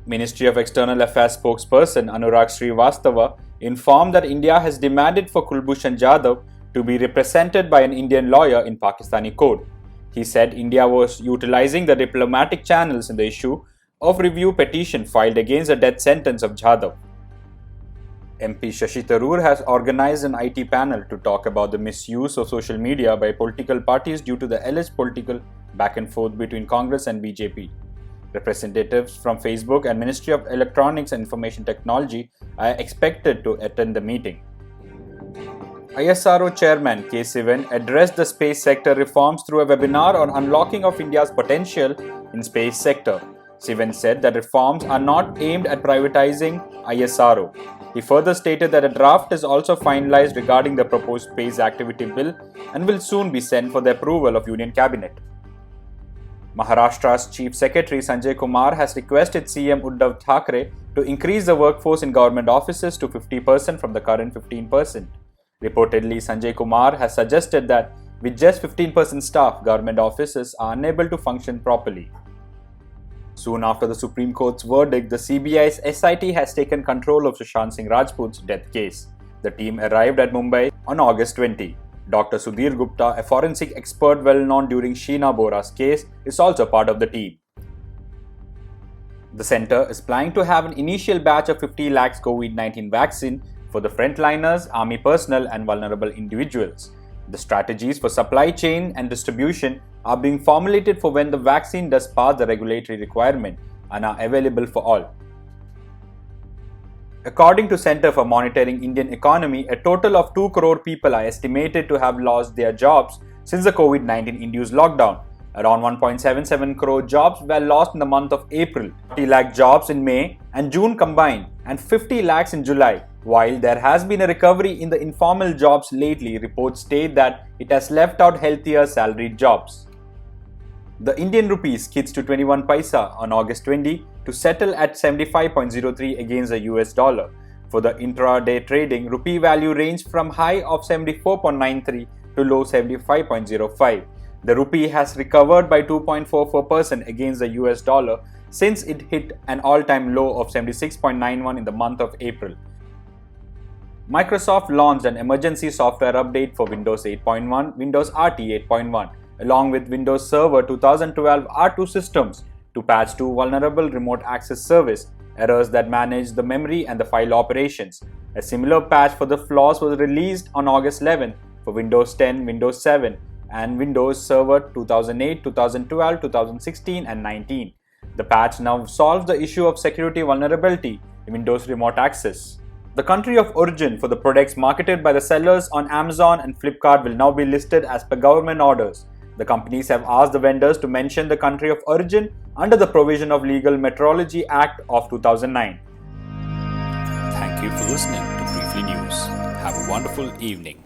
Ministry of External Affairs spokesperson Anurag Srivastava informed that India has demanded for Kulbhushan Jadhav to be represented by an Indian lawyer in Pakistani court. He said India was utilizing the diplomatic channels in the issue of review petition filed against the death sentence of Jadhav. MP Shashi Tharoor has organized an IT panel to talk about the misuse of social media by political parties due to the alleged political back and forth between Congress and BJP. Representatives from Facebook and Ministry of Electronics and Information Technology are expected to attend the meeting. ISRO Chairman K. Sivan addressed the space sector reforms through a webinar on unlocking of India's potential in space sector. Sivan said that reforms are not aimed at privatizing ISRO. He further stated that a draft is also finalized regarding the proposed space activity bill and will soon be sent for the approval of Union Cabinet. Maharashtra's Chief Secretary Sanjay Kumar has requested CM Uddhav Thackeray to increase the workforce in government offices to 50% from the current 15%. Reportedly, Sanjay Kumar has suggested that with just 15% staff, government offices are unable to function properly. Soon after the Supreme Court's verdict, the CBI's SIT has taken control of Sushant Singh Rajput's death case. The team arrived at Mumbai on August 20. Dr. Sudhir Gupta, a forensic expert well known during Sheena Bora's case, is also part of the team. The centre is planning to have an initial batch of 50 lakhs COVID-19 vaccine for the frontliners, army personnel and vulnerable individuals. The strategies for supply chain and distribution are being formulated for when the vaccine does pass the regulatory requirement and are available for all. According to Centre for Monitoring Indian Economy, a total of 2 crore people are estimated to have lost their jobs since the COVID-19 induced lockdown. Around 1.77 crore jobs were lost in the month of April, 40 lakh jobs in May and June combined, and 50 lakhs in July. While there has been a recovery in the informal jobs lately, reports state that it has left out healthier salaried jobs. The Indian rupee skids to 21 paisa on August 20 to settle at 75.03 against the US dollar. For the intraday trading, rupee value ranged from high of 74.93 to low 75.05. The rupee has recovered by 2.44% against the US dollar since it hit an all-time low of 76.91 in the month of April. Microsoft launched an emergency software update for Windows 8.1, Windows RT 8.1, along with Windows Server 2012 R2 systems to patch 2 vulnerable remote access service errors that manage the memory and the file operations. A similar patch for the flaws was released on August 11 for Windows 10, Windows 7, and Windows Server 2008, 2012, 2016, and 19. The patch now solves the issue of security vulnerability in Windows Remote Access. The country of origin for the products marketed by the sellers on Amazon and Flipkart will now be listed as per government orders. The companies have asked the vendors to mention the country of origin under the provision of Legal Metrology Act of 2009. Thank you for listening to Briefly News. Have a wonderful evening.